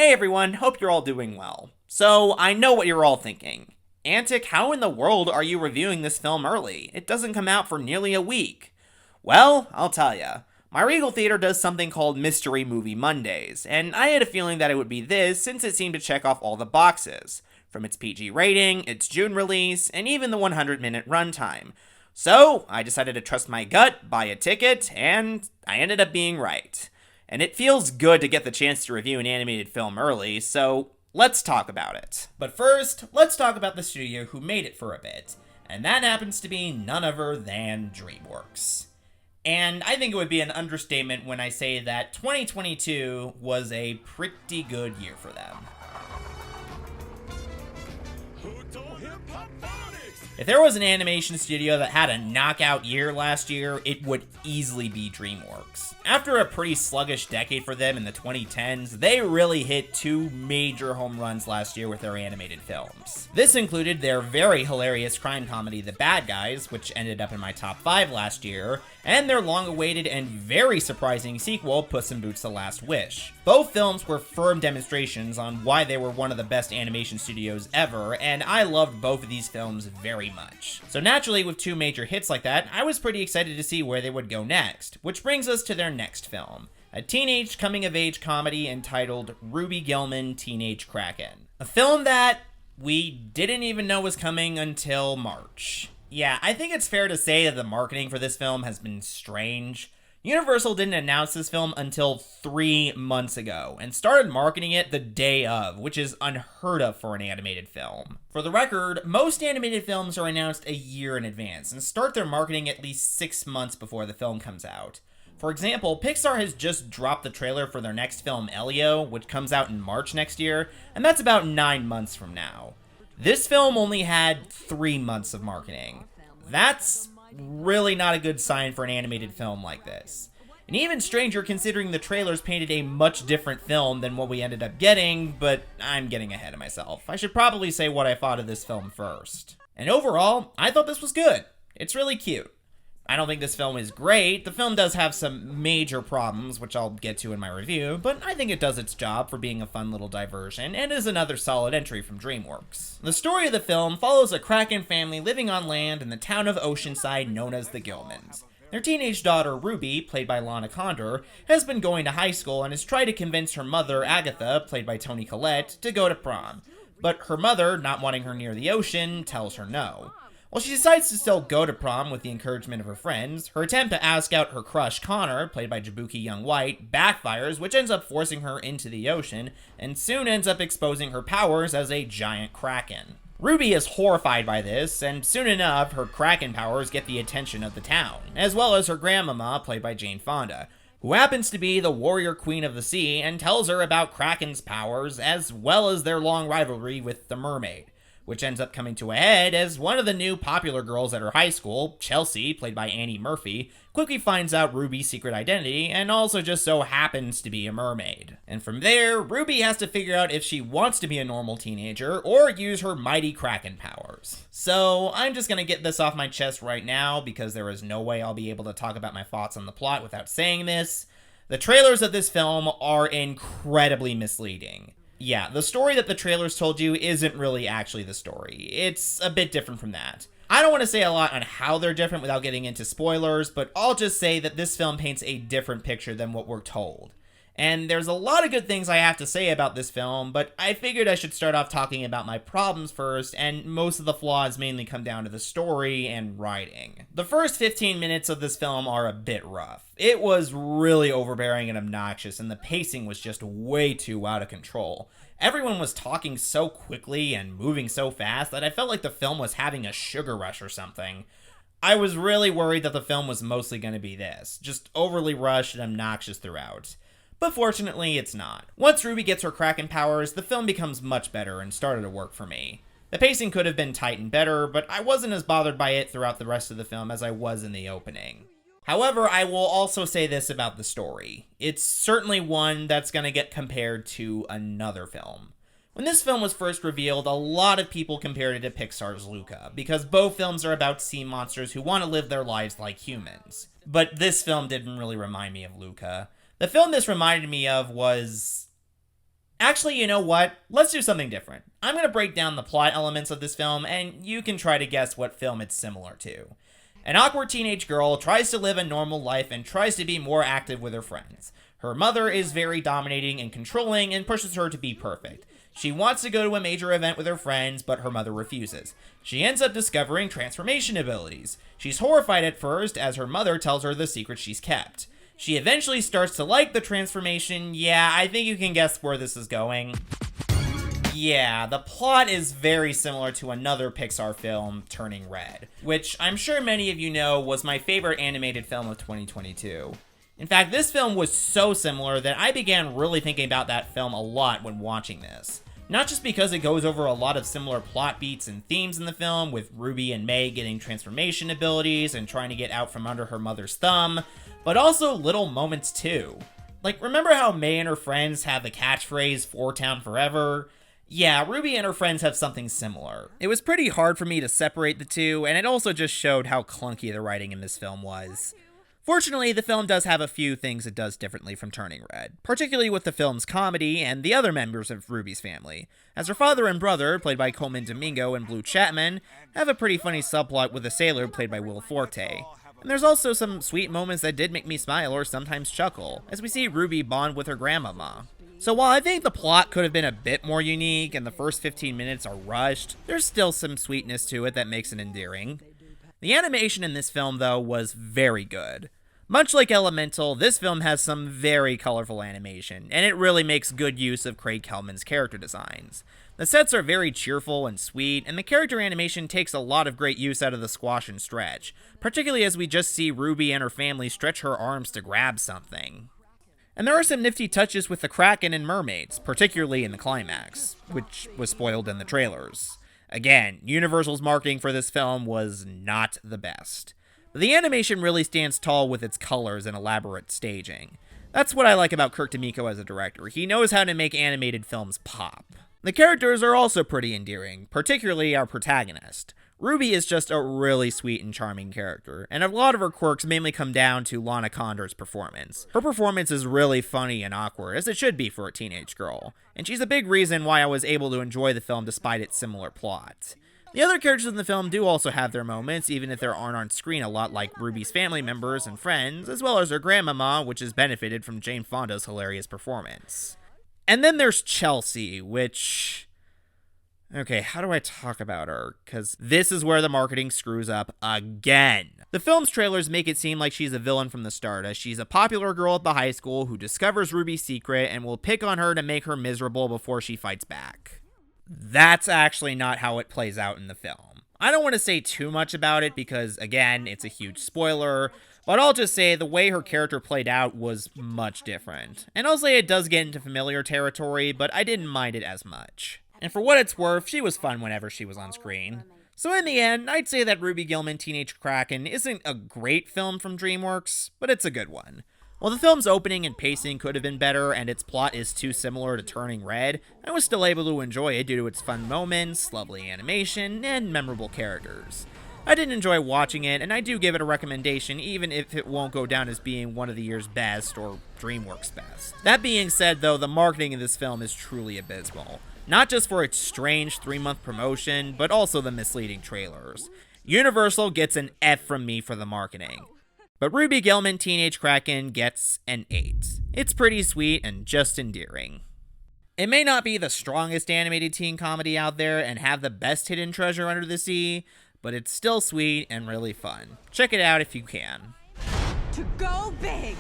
Hey everyone, hope you're all doing well. So, I know what you're all thinking. Antic, how in the world are you reviewing this film early? It doesn't come out for nearly a week. Well, I'll tell ya. My Regal Theater does something called Mystery Movie Mondays, and I had a feeling that it would be this since it seemed to check off all the boxes. From its PG rating, its June release, and even the 100-minute runtime. So, I decided to trust my gut, buy a ticket, and I ended up being right. And it feels good to get the chance to review an animated film early, so let's talk about it. But first, let's talk about the studio who made it for a bit, and that happens to be none other than DreamWorks. And I think it would be an understatement when I say that 2022 was a pretty good year for them. If there was an animation studio that had a knockout year last year, it would easily be DreamWorks. After a pretty sluggish decade for them in the 2010s, they really hit two major home runs last year with their animated films. This included their very hilarious crime comedy, The Bad Guys, which ended up in my top 5 last year, and their long-awaited and very surprising sequel, Puss in Boots: The Last Wish. Both films were firm demonstrations on why they were one of the best animation studios ever, and I loved both of these films very much. So naturally, with two major hits like that, I was pretty excited to see where they would go next, which brings us to their next film, a teenage coming-of-age comedy entitled Ruby Gillman, Teenage Kraken. A film that we didn't even know was coming until March. Yeah, I think it's fair to say that the marketing for this film has been strange. Universal didn't announce this film until 3 months ago, and started marketing it the day of, which is unheard of for an animated film. For the record, most animated films are announced a year in advance, and start their marketing at least 6 months before the film comes out. For example, Pixar has just dropped the trailer for their next film, Elio, which comes out in March next year, and that's about 9 months from now. This film only had 3 months of marketing. That's really not a good sign for an animated film like this. And even stranger considering the trailers painted a much different film than what we ended up getting, but I'm getting ahead of myself. I should probably say what I thought of this film first. And overall, I thought this was good. It's really cute. I don't think this film is great. The film does have some major problems, which I'll get to in my review, but I think it does its job for being a fun little diversion, and is another solid entry from DreamWorks. The story of the film follows a Kraken family living on land in the town of Oceanside known as the Gillmans. Their teenage daughter, Ruby, played by Lana Condor, has been going to high school and has tried to convince her mother, Agatha, played by Toni Collette, to go to prom. But her mother, not wanting her near the ocean, tells her no. While she decides to still go to prom with the encouragement of her friends, her attempt to ask out her crush Connor, played by Jabuki Young White, backfires, which ends up forcing her into the ocean, and soon ends up exposing her powers as a giant kraken. Ruby is horrified by this, and soon enough, her kraken powers get the attention of the town, as well as her grandmama, played by Jane Fonda, who happens to be the warrior queen of the sea and tells her about Kraken's powers, as well as their long rivalry with the mermaid, which ends up coming to a head as one of the new popular girls at her high school, Chelsea, played by Annie Murphy, quickly finds out Ruby's secret identity and also just so happens to be a mermaid. And from there, Ruby has to figure out if she wants to be a normal teenager or use her mighty Kraken powers. So I'm just gonna get this off my chest right now because there is no way I'll be able to talk about my thoughts on the plot without saying this. The trailers of this film are incredibly misleading. Yeah, the story that the trailers told you isn't really actually the story. It's a bit different from that. I don't want to say a lot on how they're different without getting into spoilers, but I'll just say that this film paints a different picture than what we're told. And there's a lot of good things I have to say about this film, but I figured I should start off talking about my problems first, and most of the flaws mainly come down to the story and writing. The first 15 minutes of this film are a bit rough. It was really overbearing and obnoxious, and the pacing was just way too out of control. Everyone was talking so quickly and moving so fast that I felt like the film was having a sugar rush or something. I was really worried that the film was mostly going to be this, just overly rushed and obnoxious throughout. But fortunately, it's not. Once Ruby gets her Kraken powers, the film becomes much better and started to work for me. The pacing could have been tightened better, but I wasn't as bothered by it throughout the rest of the film as I was in the opening. However, I will also say this about the story. It's certainly one that's going to get compared to another film. When this film was first revealed, a lot of people compared it to Pixar's Luca, because both films are about sea monsters who want to live their lives like humans. But this film didn't really remind me of Luca. The film this reminded me of was Actually, you know what? Let's do something different. I'm going to break down the plot elements of this film, and you can try to guess what film it's similar to. An awkward teenage girl tries to live a normal life and tries to be more active with her friends. Her mother is very dominating and controlling and pushes her to be perfect. She wants to go to a major event with her friends, but her mother refuses. She ends up discovering transformation abilities. She's horrified at first, as her mother tells her the secret she's kept. She eventually starts to like the transformation. Yeah, I think you can guess where this is going. Yeah, the plot is very similar to another Pixar film, Turning Red, which I'm sure many of you know was my favorite animated film of 2022. In fact, this film was so similar that I began really thinking about that film a lot when watching this. Not just because it goes over a lot of similar plot beats and themes in the film, with Ruby and May getting transformation abilities and trying to get out from under her mother's thumb, but also little moments too. Like, remember how May and her friends have the catchphrase, "For Town Forever"? Yeah, Ruby and her friends have something similar. It was pretty hard for me to separate the two, and it also just showed how clunky the writing in this film was. Fortunately, the film does have a few things it does differently from Turning Red, particularly with the film's comedy and the other members of Ruby's family, as her father and brother, played by Coleman Domingo and Blue Chapman, have a pretty funny subplot with a sailor played by Will Forte. And there's also some sweet moments that did make me smile or sometimes chuckle, as we see Ruby bond with her grandmama. So while I think the plot could have been a bit more unique and the first 15 minutes are rushed, there's still some sweetness to it that makes it endearing. The animation in this film, though, was very good. Much like Elemental, this film has some very colorful animation, and it really makes good use of Craig Kelman's character designs. The sets are very cheerful and sweet, and the character animation takes a lot of great use out of the squash and stretch, particularly as we just see Ruby and her family stretch her arms to grab something. And there are some nifty touches with the Kraken and mermaids, particularly in the climax, which was spoiled in the trailers. Again, Universal's marketing for this film was not the best. But the animation really stands tall with its colors and elaborate staging. That's what I like about Kirk D'Amico as a director. He knows how to make animated films pop. The characters are also pretty endearing, particularly our protagonist. Ruby is just a really sweet and charming character, and a lot of her quirks mainly come down to Lana Condor's performance. Her performance is really funny and awkward, as it should be for a teenage girl, and she's a big reason why I was able to enjoy the film despite its similar plot. The other characters in the film do also have their moments, even if they aren't on screen a lot, like Ruby's family members and friends, as well as her grandmama, which has benefited from Jane Fonda's hilarious performance. And then there's Chelsea, which... Okay, how do I talk about her? Because this is where the marketing screws up again. The film's trailers make it seem like she's a villain from the start, as she's a popular girl at the high school who discovers Ruby's secret and will pick on her to make her miserable before she fights back. That's actually not how it plays out in the film. I don't want to say too much about it because, again, it's a huge spoiler, but I'll just say the way her character played out was much different. And I'll say it does get into familiar territory, but I didn't mind it as much. And for what it's worth, she was fun whenever she was on screen. So in the end, I'd say that Ruby Gillman Teenage Kraken isn't a great film from DreamWorks, but it's a good one. While the film's opening and pacing could have been better and its plot is too similar to Turning Red, I was still able to enjoy it due to its fun moments, lovely animation, and memorable characters. I did enjoy watching it, and I do give it a recommendation even if it won't go down as being one of the year's best or DreamWorks best. That being said though, the marketing in this film is truly abysmal. Not just for its strange 3-month promotion, but also the misleading trailers. Universal gets an F from me for the marketing. But Ruby Gillman Teenage Kraken gets an 8. It's pretty sweet and just endearing. It may not be the strongest animated teen comedy out there and have the best hidden treasure under the sea, but it's still sweet and really fun. Check it out if you can. To go big!